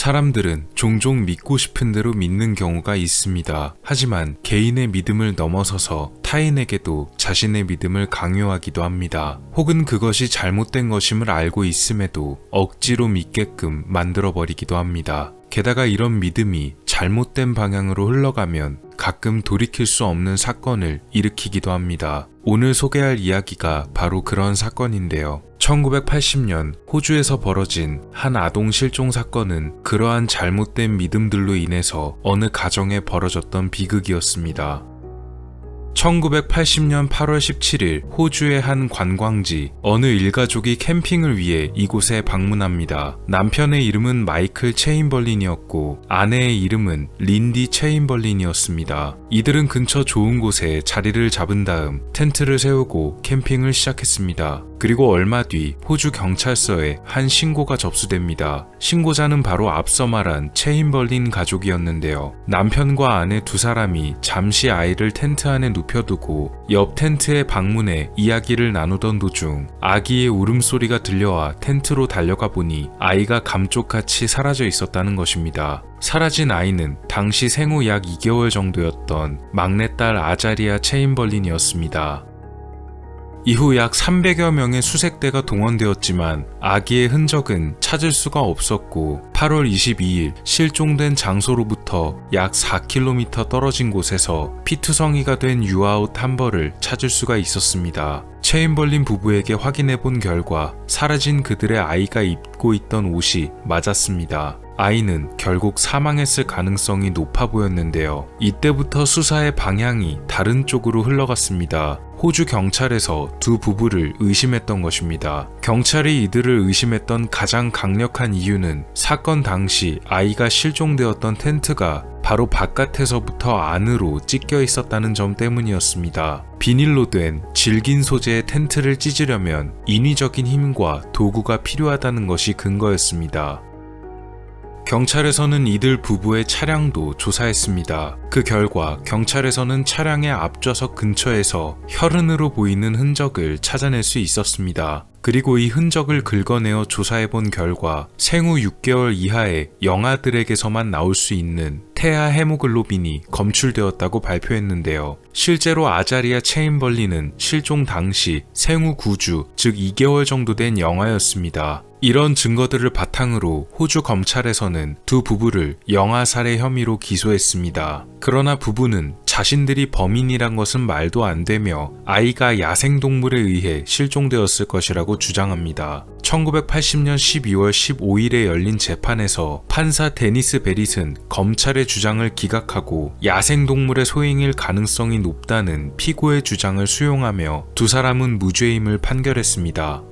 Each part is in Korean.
사람들은 종종 믿고 싶은 대로 믿는 경우가 있습니다. 하지만 개인의 믿음을 넘어서서 타인에게도 자신의 믿음을 강요하기도 합니다. 혹은 그것이 잘못된 것임을 알고 있음에도 억지로 믿게끔 만들어버리기도 합니다. 게다가 이런 믿음이 잘못된 방향으로 흘러가면 가끔 돌이킬 수 없는 사건을 일으키기도 합니다. 오늘 소개할 이야기가 바로 그런 사건인데요. 1980년 호주에서 벌어진 한 아동 실종 사건은 그러한 잘못된 믿음들로 인해서 어느 가정에 벌어졌던 비극이었습니다. 1980년 8월 17일 호주의 한 관광지, 어느 일가족이 캠핑을 위해 이곳에 방문합니다. 남편의 이름은 마이클 체인벌린이었고 아내의 이름은 린디 체인벌린이었습니다. 이들은 근처 좋은 곳에 자리를 잡은 다음 텐트를 세우고 캠핑을 시작했습니다. 그리고 얼마 뒤 호주 경찰서에 한 신고가 접수됩니다. 신고자는 바로 앞서 말한 체인벌린 가족이었는데요. 남편과 아내 두 사람이 잠시 아이를 텐트 안에 눕혀두고 옆 텐트에 방문해 이야기를 나누던 도중 아기의 울음소리가 들려와 텐트로 달려가 보니 아이가 감쪽같이 사라져 있었다는 것입니다. 사라진 아이는 당시 생후 약 2개월 정도였던 막내딸 아자리아 체인벌린이었습니다. 이후 약 300여 명의 수색대가 동원되었지만 아기의 흔적은 찾을 수가 없었고 8월 22일 실종된 장소로부터 약 4km 떨어진 곳에서 피투성이가 된 유아옷 한 벌을 찾을 수가 있었습니다. 체인벌린 부부에게 확인해 본 결과 사라진 그들의 아이가 입고 있던 옷이 맞았습니다. 아이는 결국 사망했을 가능성이 높아 보였는데요. 이때부터 수사의 방향이 다른 쪽으로 흘러갔습니다. 호주 경찰에서 두 부부를 의심했던 것입니다. 경찰이 이들을 의심했던 가장 강력한 이유는 사건 당시 아이가 실종되었던 텐트가 바로 바깥에서부터 안으로 찢겨 있었다는 점 때문이었습니다. 비닐로 된 질긴 소재의 텐트를 찢으려면 인위적인 힘과 도구가 필요하다는 것이 근거였습니다. 경찰에서는 이들 부부의 차량도 조사했습니다. 그 결과 경찰에서는 차량의 앞좌석 근처에서 혈흔으로 보이는 흔적을 찾아낼 수 있었습니다. 그리고 이 흔적을 긁어내어 조사해본 결과 생후 6개월 이하의 영아들에게서만 나올 수 있는 태아 헤모글로빈이 검출되었다고 발표했는데요. 실제로 아자리아 체인벌린은 실종 당시 생후 9주, 즉 2개월 정도 된 영아였습니다. 이런 증거들을 바탕으로 호주 검찰에서는 두 부부를 영아살해 혐의로 기소했습니다. 그러나 부부는 자신들이 범인이란 것은 말도 안 되며 아이가 야생동물에 의해 실종되었을 것이라고 주장합니다. 1980년 12월 15일에 열린 재판에서 판사 데니스 베릿은 검찰의 주장을 기각하고 야생동물의 소행일 가능성이 높다는 피고의 주장을 수용하며 두 사람은 무죄임을 판결했습니다.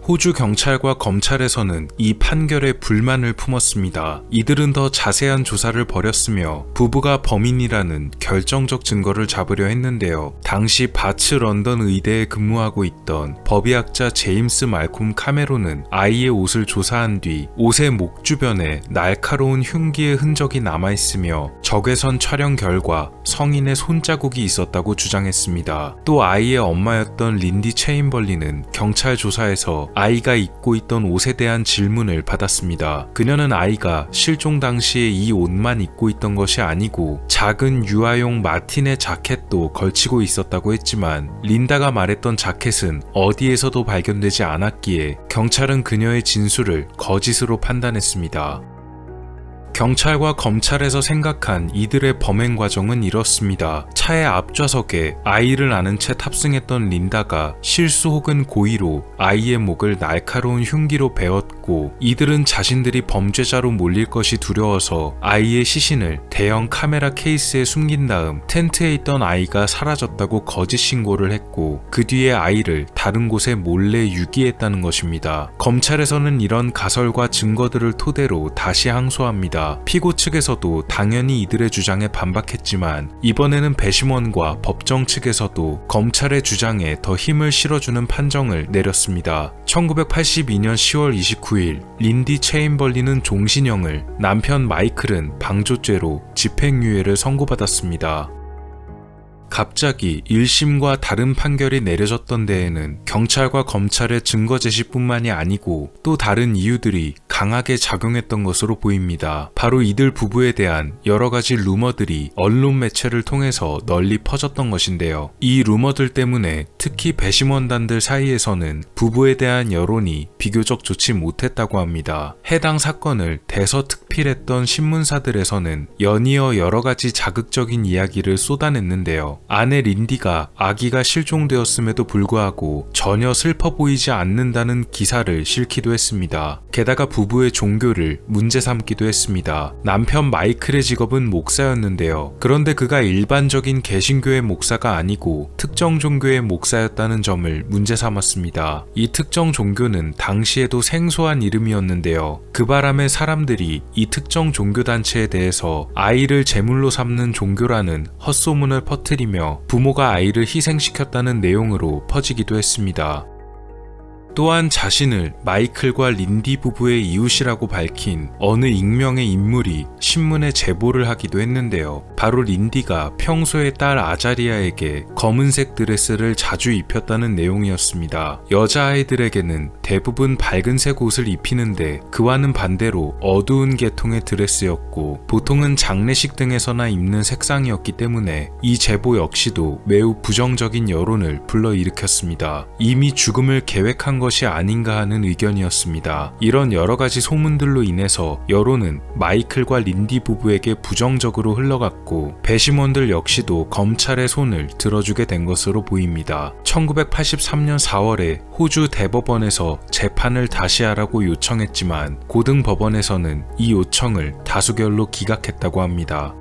호주 경찰과 검찰에서는 이 판결에 불만을 품었습니다. 이들은 더 자세한 조사를 벌였으며 부부가 범인이라는 결정적 증거를 잡으려 했는데요. 당시 바츠 런던 의대에 근무하고 있던 법의학자 제임스 말콤 카메론은 아이의 옷을 조사한 뒤 옷의 목 주변에 날카로운 흉기의 흔적이 남아있으며 적외선 촬영 결과 성인의 손자국이 있었다고 주장했습니다. 또 아이의 엄마였던 린디 체인벌린은 경찰 조사에서 아이가 입고 있던 옷에 대한 질문을 받았습니다. 그녀는 아이가 실종 당시에 이 옷만 입고 있던 것이 아니고 작은 유아용 마틴의 자켓도 걸치고 있었다고 했지만 린다가 말했던 자켓은 어디에서도 발견되지 않았기에 경찰은 그녀의 진술을 거짓으로 판단했습니다. 경찰과 검찰에서 생각한 이들의 범행 과정은 이렇습니다. 차의 앞좌석에 아이를 안은 채 탑승했던 린다가 실수 혹은 고의로 아이의 목을 날카로운 흉기로 베었고 이들은 자신들이 범죄자로 몰릴 것이 두려워서 아이의 시신을 대형 카메라 케이스에 숨긴 다음 텐트에 있던 아이가 사라졌다고 거짓 신고를 했고 그 뒤에 아이를 다른 곳에 몰래 유기했다는 것입니다. 검찰에서는 이런 가설과 증거들을 토대로 다시 항소합니다. 피고 측에서도 당연히 이들의 주장에 반박했지만 이번에는 배심원과 법정 측에서도 검찰의 주장에 더 힘을 실어주는 판정을 내렸습니다. 1982년 10월 29일 린디 체인벌린은 종신형을, 남편 마이클은 방조죄로 집행유예를 선고받았습니다. 갑자기 1심과 다른 판결이 내려졌던 데에는 경찰과 검찰의 증거 제시뿐만이 아니고 또 다른 이유들이 강하게 작용했던 것으로 보입니다. 바로 이들 부부에 대한 여러 가지 루머들이 언론 매체를 통해서 널리 퍼졌던 것인데요. 이 루머들 때문에 특히 배심원단들 사이에서는 부부에 대한 여론이 비교적 좋지 못했다고 합니다. 해당 사건을 대서특필했던 신문사들에서는 연이어 여러 가지 자극적인 이야기를 쏟아냈는데요. 아내 린디가 아기가 실종되었음에도 불구하고 전혀 슬퍼 보이지 않는다는 기사를 실기도 했습니다. 게다가 부부의 종교를 문제 삼기도 했습니다. 남편 마이클의 직업은 목사였는데요. 그런데 그가 일반적인 개신교의 목사가 아니고 특정 종교의 목사였다는 점을 문제 삼았습니다. 이 특정 종교는 당시에도 생소한 이름이었는데요. 그 바람에 사람들이 이 특정 종교단체에 대해서 아이를 제물로 삼는 종교라는 헛소문을 퍼뜨리며 부모가 아이를 희생시켰다는 내용으로 퍼지기도 했습니다. 또한 자신을 마이클과 린디 부부의 이웃이라고 밝힌 어느 익명의 인물이 신문에 제보를 하기도 했는데요. 바로 린디가 평소에 딸 아자리아에게 검은색 드레스를 자주 입혔다는 내용이었습니다. 여자아이들에게는 대부분 밝은색 옷을 입히는데 그와는 반대로 어두운 계통의 드레스였고 보통은 장례식 등에서나 입는 색상이었기 때문에 이 제보 역시도 매우 부정적인 여론을 불러일으켰습니다. 이미 죽음을 계획한 것이 아닌가 하는 의견이었습니다. 이런 여러 가지 소문들로 인해서 여론은 마이클과 린디 부부에게 부정적으로 흘러갔고 배심원들 역시도 검찰의 손을 들어주게 된 것으로 보입니다. 1983년 4월에 호주 대법원에서 재판을 다시 하라고 요청했지만 고등법원에서는 이 요청을 다수결로 기각했다고 합니다.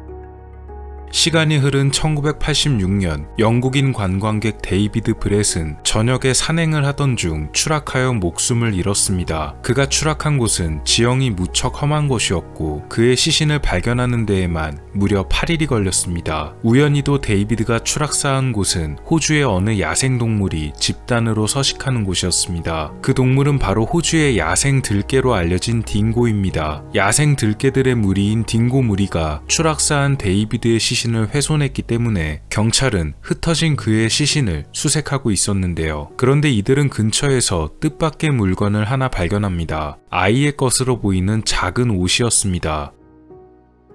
시간이 흐른 1986년 영국인 관광객 데이비드 브렛은 저녁에 산행을 하던 중 추락하여 목숨을 잃었습니다. 그가 추락한 곳은 지형이 무척 험한 곳이었고 그의 시신을 발견하는 데에만 무려 8일이 걸렸습니다. 우연히도 데이비드가 추락사한 곳은 호주의 어느 야생동물이 집단으로 서식하는 곳이었습니다. 그 동물은 바로 호주의 야생 들개로 알려진 딩고입니다. 야생 들개들의 무리인 딩고 무리가 추락사한 데이비드의 시신을 훼손했기 때문에 경찰은 흩어진 그의 시신을 수색하고 있었는데요. 그런데 이들은 근처에서 뜻밖의 물건을 하나 발견합니다. 아이의 것으로 보이는 작은 옷이었습니다.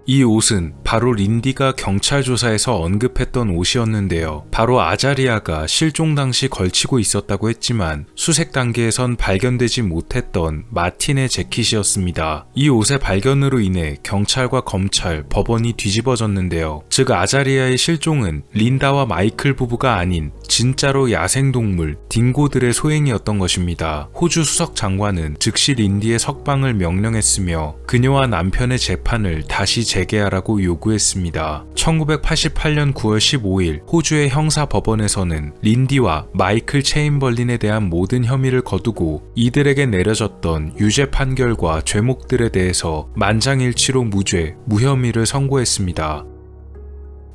이 옷은 바로 린디가 경찰 조사에서 언급했던 옷이었는데요. 바로 아자리아가 실종 당시 걸치고 있었다고 했지만 수색 단계에선 발견되지 못했던 마틴의 재킷이었습니다. 이 옷의 발견으로 인해 경찰과 검찰, 법원이 뒤집어졌는데요. 즉 아자리아의 실종은 린다와 마이클 부부가 아닌 진짜로 야생동물 딩고들의 소행이었던 것입니다. 호주 수석 장관은 즉시 린디의 석방을 명령했으며 그녀와 남편의 재판을 다시 재개하라고 요구했습니다. 1988년 9월 15일 호주의 형사법원에서는 린디와 마이클 체인벌린에 대한 모든 혐의를 거두고 이들에게 내려졌던 유죄 판결과 죄목들에 대해서 만장일치로 무죄, 무혐의를 선고했습니다.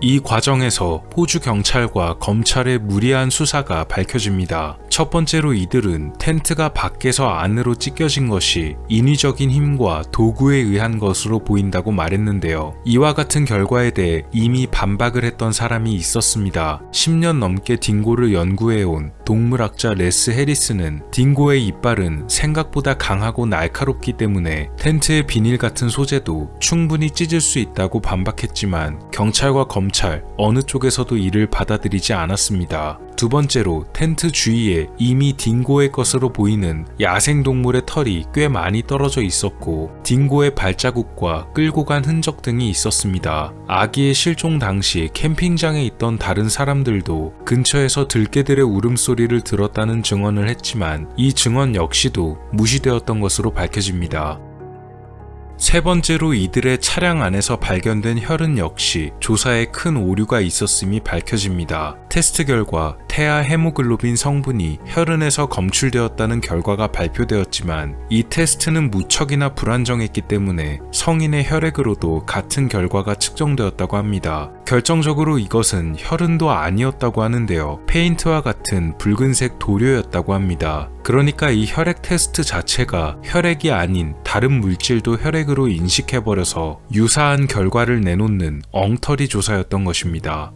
이 과정에서 호주 경찰과 검찰의 무리한 수사가 밝혀집니다. 첫 번째로 이들은 텐트가 밖에서 안으로 찢겨진 것이 인위적인 힘과 도구에 의한 것으로 보인다고 말했는데요. 이와 같은 결과에 대해 이미 반박을 했던 사람이 있었습니다. 10년 넘게 딩고를 연구해온 동물학자 레스 해리스는 딩고의 이빨은 생각보다 강하고 날카롭기 때문에 텐트의 비닐 같은 소재도 충분히 찢을 수 있다고 반박했지만 경찰과 검찰 어느 쪽에서도 이를 받아들이지 않았습니다. 두 번째로 텐트 주위에 이미 딩고의 것으로 보이는 야생동물의 털이 꽤 많이 떨어져 있었고 딩고의 발자국과 끌고 간 흔적 등이 있었습니다. 아기의 실종 당시 캠핑장에 있던 다른 사람들도 근처에서 들개들의 울음소리를 들었다는 증언을 했지만 이 증언 역시도 무시되었던 것으로 밝혀집니다. 세 번째로 이들의 차량 안에서 발견된 혈흔 역시 조사에 큰 오류가 있었음이 밝혀집니다. 테스트 결과 태아 헤모글로빈 성분이 혈흔에서 검출되었다는 결과가 발표되었지만 이 테스트는 무척이나 불안정했기 때문에 성인의 혈액으로도 같은 결과가 측정되었다고 합니다. 결정적으로 이것은 혈흔도 아니었다고 하는데요. 페인트와 같은 붉은색 도료였다고 합니다. 그러니까 이 혈액 테스트 자체가 혈액이 아닌 다른 물질도 혈액으로 인식해버려서 유사한 결과를 내놓는 엉터리 조사였던 것입니다.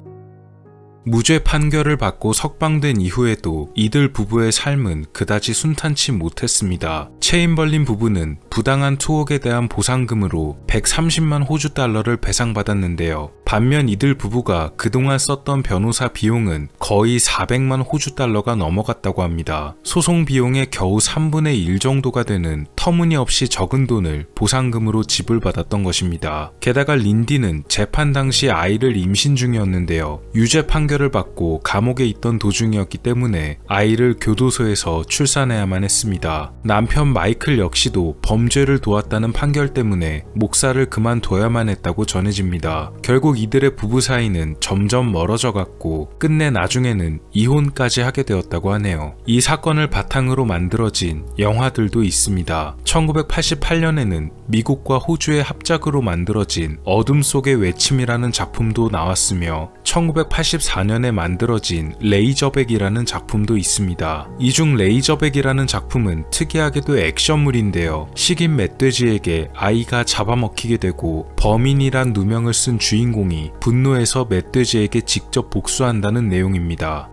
무죄 판결을 받고 석방된 이후에도 이들 부부의 삶은 그다지 순탄치 못했습니다. 체인벌린 부부는 부당한 투옥에 대한 보상금으로 130만 호주 달러를 배상받았는데요. 반면 이들 부부가 그동안 썼던 변호사 비용은 거의 400만 호주 달러가 넘어갔다고 합니다. 소송 비용의 겨우 3분의 1 정도가 되는 터무니없이 적은 돈을 보상금으로 지불받았던 것입니다. 게다가 린디는 재판 당시 아이를 임신 중이었는데요. 유죄 판결을 받고 감옥에 있던 도중이었기 때문에 아이를 교도소에서 출산해야만 했습니다. 남편 마이클 역시도 범죄를 도왔다는 판결 때문에 목사를 그만둬야만 했다고 전해집니다. 결국 이들의 부부 사이는 점점 멀어져 갔고 끝내 나중에는 이혼까지 하게 되었다고 하네요. 이 사건을 바탕으로 만들어진 영화들도 있습니다. 1988년에는 미국과 호주의 합작으로 만들어진 어둠 속의 외침이라는 작품도 나왔으며 1984년에 만들어진 레이저백이라는 작품도 있습니다. 이 중 레이저백이라는 작품은 특이하게도 액션물인데요. 식인 멧돼지에게 아이가 잡아먹히게 되고 범인이란 누명을 쓴 주인공이 분노해서 멧돼지에게 직접 복수한다는 내용입니다.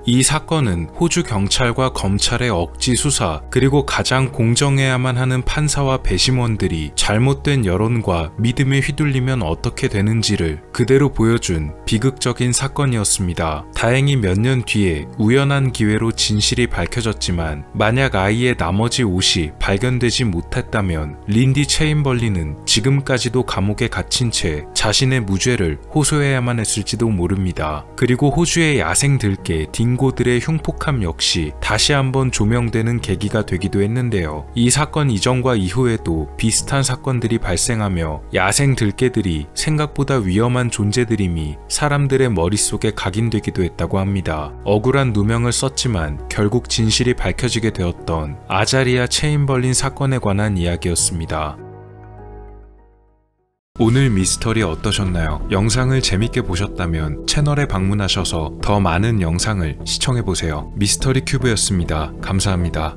이 사건은 호주 경찰과 검찰의 억지 수사, 그리고 가장 공정해야만 하는 판사와 배심원들이 잘못된 여론과 믿음에 휘둘리면 어떻게 되는지를 그대로 보여준 비극적인 사건이었습니다. 다행히 몇 년 뒤에 우연한 기회로 진실이 밝혀졌지만 만약 아이의 나머지 옷이 발견되지 못했다면 린디 체인벌리는 지금까지도 감옥에 갇힌 채 자신의 무죄를 호소해야만 했을지도 모릅니다. 그리고 호주의 야생 들개 딩고들의 흉폭함 역시 다시 한번 조명되는 계기가 되기도 했는데요. 이 사건 이전과 이후에도 비슷한 사건들이 발생하며 야생 들개들이 생각보다 위험한 존재들임이 사람들의 머릿속에 각인되기도 했다고 합니다. 억울한 누명을 썼지만 결국 진실이 밝혀지게 되었던 아자리아 체인벌린 사건에 관한 이야기였습니다. 오늘 미스터리 어떠셨나요? 영상을 재밌게 보셨다면 채널에 방문하셔서 더 많은 영상을 시청해보세요. 미스터리 큐브였습니다. 감사합니다.